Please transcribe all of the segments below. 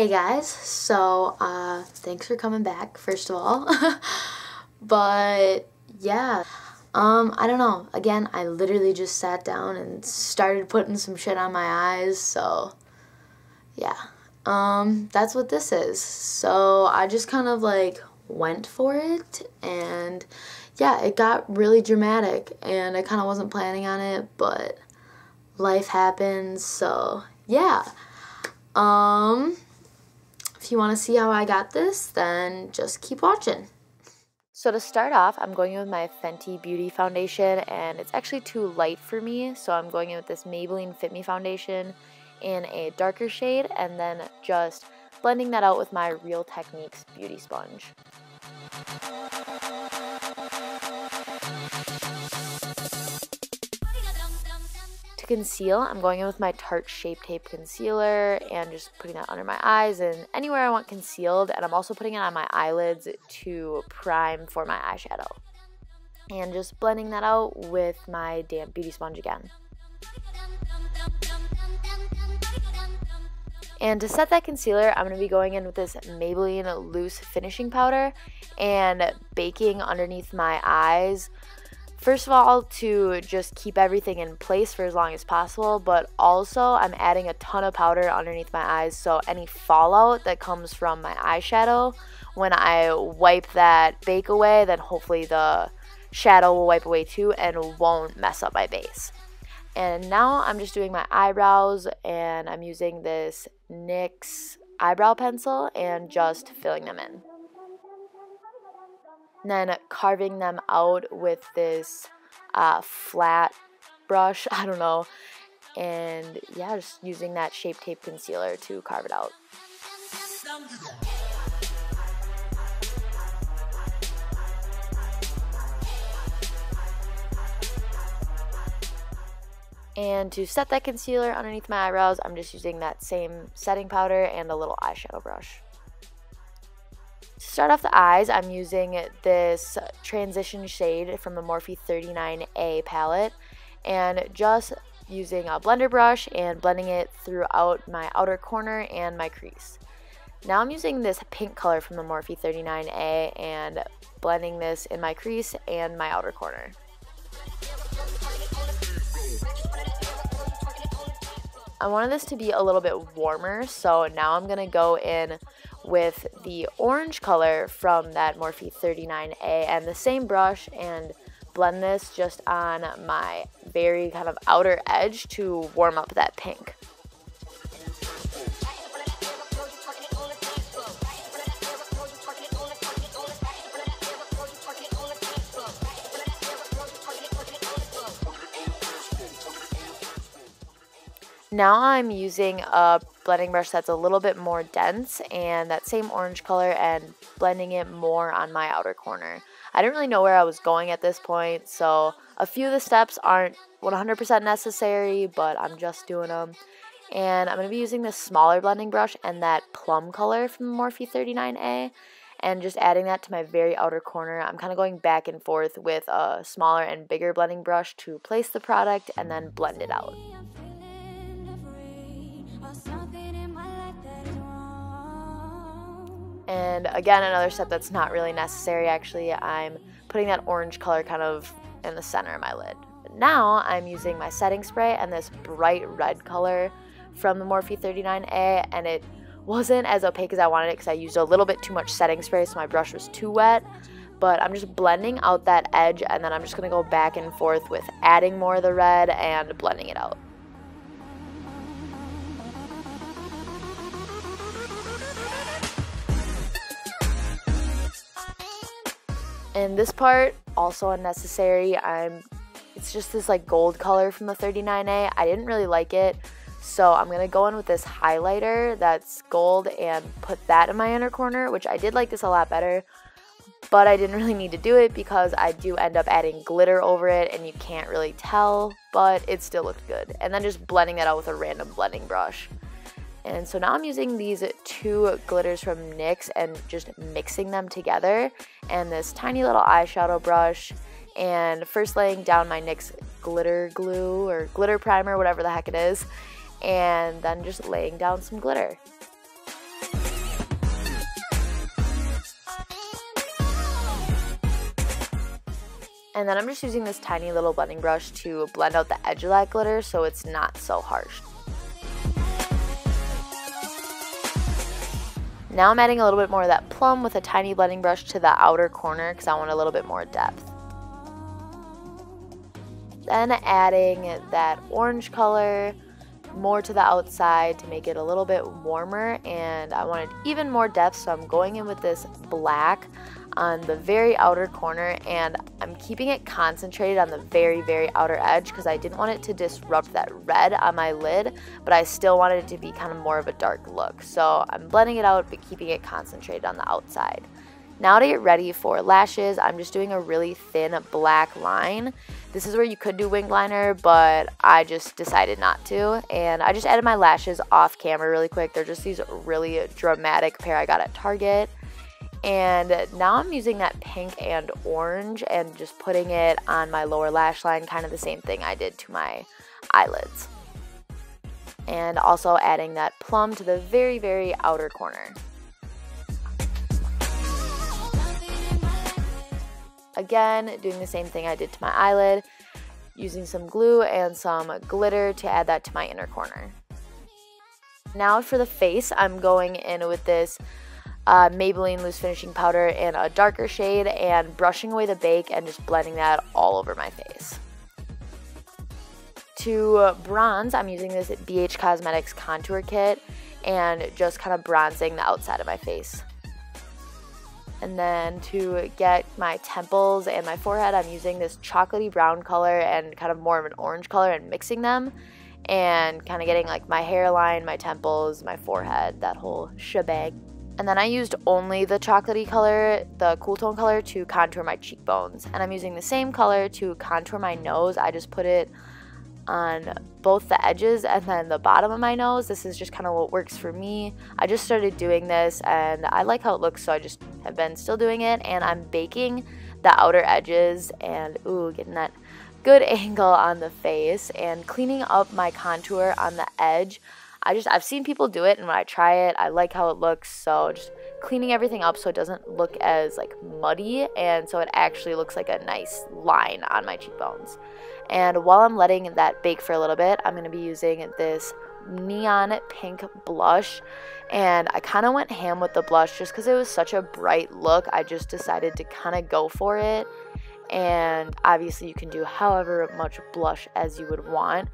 Hey guys, so thanks for coming back, first of all. But yeah, I don't know. Again, I literally just sat down and started putting some shit on my eyes, so yeah. That's what this is. So I just kind of like went for it, and yeah, it got really dramatic, and I kind of wasn't planning on it, but life happens, so yeah. If you want to see how I got this, then just keep watching. So to start off, I'm going in with my Fenty Beauty foundation, and it's actually too light for me, so I'm going in with this Maybelline Fit Me foundation in a darker shade, and then just blending that out with my Real Techniques beauty sponge. To conceal, I'm going in with my Tarte Shape Tape Concealer and just putting that under my eyes and anywhere I want concealed, and I'm also putting it on my eyelids to prime for my eyeshadow. And just blending that out with my damp beauty sponge again. And to set that concealer, I'm going to be going in with this Maybelline Loose Finishing Powder and baking underneath my eyes. First of all, to just keep everything in place for as long as possible, but also I'm adding a ton of powder underneath my eyes, so any fallout that comes from my eyeshadow, when I wipe that bake away, then hopefully the shadow will wipe away too and won't mess up my base. And now I'm just doing my eyebrows, and I'm using this NYX eyebrow pencil and just filling them in. And then carving them out with this flat brush, I don't know, and yeah, just using that Shape Tape Concealer to carve it out. And to set that concealer underneath my eyebrows, I'm just using that same setting powder and a little eyeshadow brush. To start off the eyes, I'm using this transition shade from the Morphe 39A palette, and just using a blender brush and blending it throughout my outer corner and my crease. Now I'm using this pink color from the Morphe 39A and blending this in my crease and my outer corner. I wanted this to be a little bit warmer, so now I'm going to go in with the orange color from that Morphe 39A and the same brush and blend this just on my very kind of outer edge to warm up that pink. Now I'm using a blending brush that's a little bit more dense and that same orange color and blending it more on my outer corner. I didn't really know where I was going at this point, so a few of the steps aren't 100% necessary, but I'm just doing them. And I'm going to be using this smaller blending brush and that plum color from the Morphe 39A and just adding that to my very outer corner. I'm kind of going back and forth with a smaller and bigger blending brush to place the product and then blend it out. And again, another step that's not really necessary actually, I'm putting that orange color kind of in the center of my lid. But now I'm using my setting spray and this bright red color from the Morphe 39A, and it wasn't as opaque as I wanted it because I used a little bit too much setting spray, so my brush was too wet. But I'm just blending out that edge, and then I'm just going to go back and forth with adding more of the red and blending it out. And this part, also unnecessary. It's just this like gold color from the 39A. I didn't really like it, so I'm going to go in with this highlighter that's gold and put that in my inner corner, which I did like this a lot better, but I didn't really need to do it because I do end up adding glitter over it and you can't really tell, but it still looked good. And then just blending that out with a random blending brush. And so now I'm using these two glitters from NYX and just mixing them together, and this tiny little eyeshadow brush, and first laying down my NYX glitter glue or glitter primer, whatever the heck it is, and then just laying down some glitter. And then I'm just using this tiny little blending brush to blend out the edge of that glitter so it's not so harsh. Now I'm adding a little bit more of that plum with a tiny blending brush to the outer corner because I want a little bit more depth. Then adding that orange color more to the outside to make it a little bit warmer, and I wanted even more depth, so I'm going in with this black on the very outer corner, and I'm keeping it concentrated on the very outer edge because I didn't want it to disrupt that red on my lid, but I still wanted it to be kind of more of a dark look. So I'm blending it out but keeping it concentrated on the outside. Now to get ready for lashes, I'm just doing a really thin black line. This is where you could do wing liner, but I just decided not to. And I just added my lashes off camera really quick. They're just these really dramatic pair I got at Target. And now I'm using that pink and orange and just putting it on my lower lash line, kind of the same thing I did to my eyelids. And also adding that plum to the very outer corner. Again, doing the same thing I did to my eyelid, using some glue and some glitter to add that to my inner corner. Now for the face, I'm going in with this Maybelline Loose Finishing Powder in a darker shade and brushing away the bake and just blending that all over my face. To bronze, I'm using this BH Cosmetics Contour Kit and just kind of bronzing the outside of my face. And then to get my temples and my forehead, I'm using this chocolatey brown color and kind of more of an orange color and mixing them and kind of getting like my hairline, my temples, my forehead, that whole shebang. And then I used only the chocolatey color, the cool tone color, to contour my cheekbones. And I'm using the same color to contour my nose. I just put it on both the edges and then the bottom of my nose. This is just kind of what works for me. I just started doing this and I like how it looks, so I just have been still doing it. And I'm baking the outer edges and getting that good angle on the face and cleaning up my contour on the edge. I've seen people do it, and when I try it, I like how it looks, so just cleaning everything up so it doesn't look as like muddy, and so it actually looks like a nice line on my cheekbones. And while I'm letting that bake for a little bit, I'm going to be using this neon pink blush, and I kind of went ham with the blush just because it was such a bright look. I just decided to kind of go for it, and obviously you can do however much blush as you would want.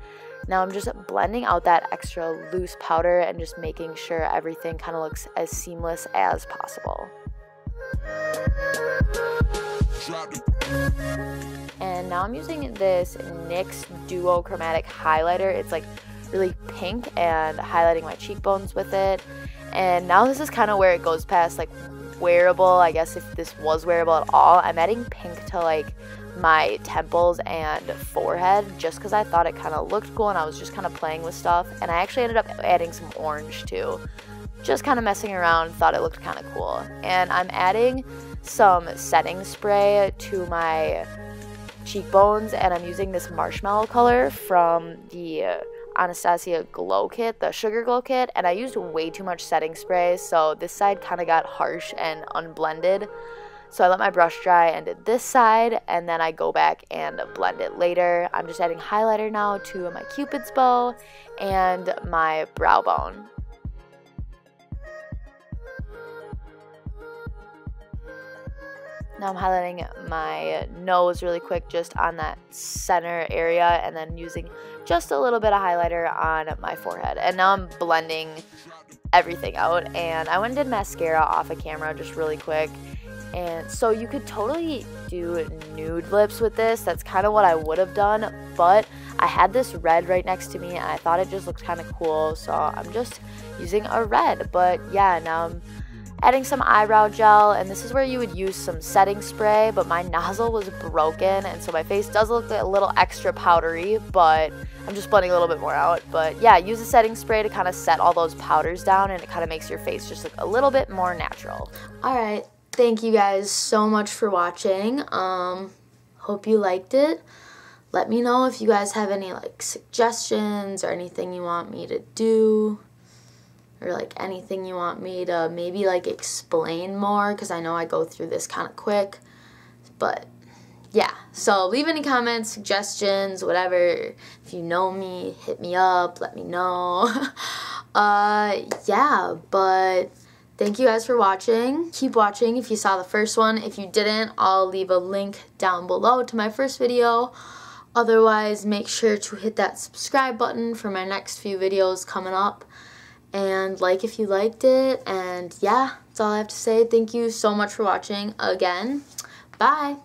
Now I'm just blending out that extra loose powder and just making sure everything kind of looks as seamless as possible. And now I'm using this NYX Duo Chromatic Highlighter. It's like really pink and highlighting my cheekbones with it. And now this is kind of where it goes past like wearable, I guess, if this was wearable at all. I'm adding pink to like my temples and forehead just because I thought it kind of looked cool and I was just kind of playing with stuff. And I actually ended up adding some orange too, just kind of messing around, thought it looked kind of cool. And I'm adding some setting spray to my cheekbones, and I'm using this marshmallow color from the Anastasia Glow Kit, the Sugar Glow Kit, and I used way too much setting spray, so this side kind of got harsh and unblended. So I let my brush dry and did this side, and then I go back and blend it later. I'm just adding highlighter now to my Cupid's bow and my brow bone. Now I'm highlighting my nose really quick just on that center area, and then using just a little bit of highlighter on my forehead. And now I'm blending everything out, and I went and did mascara off of camera just really quick. And so you could totally do nude lips with this. That's kind of what I would have done, but I had this red right next to me and I thought it just looked kind of cool, so I'm just using a red. But yeah, now I'm adding some eyebrow gel, and this is where you would use some setting spray, but my nozzle was broken, and so my face does look a little extra powdery, but I'm just blending a little bit more out. But yeah, use a setting spray to kind of set all those powders down, and it kind of makes your face just look a little bit more natural. Alright, thank you guys so much for watching. Hope you liked it. Let me know if you guys have any like suggestions or anything you want me to do, or like anything you want me to maybe like explain more, because I know I go through this kind of quick. But yeah, so leave any comments, suggestions, whatever. If you know me, hit me up, let me know. Yeah, but thank you guys for watching. Keep watching if you saw the first one. If you didn't, I'll leave a link down below to my first video. Otherwise, make sure to hit that subscribe button for my next few videos coming up. And like if you liked it. And yeah, that's all I have to say. Thank you so much for watching again. Bye.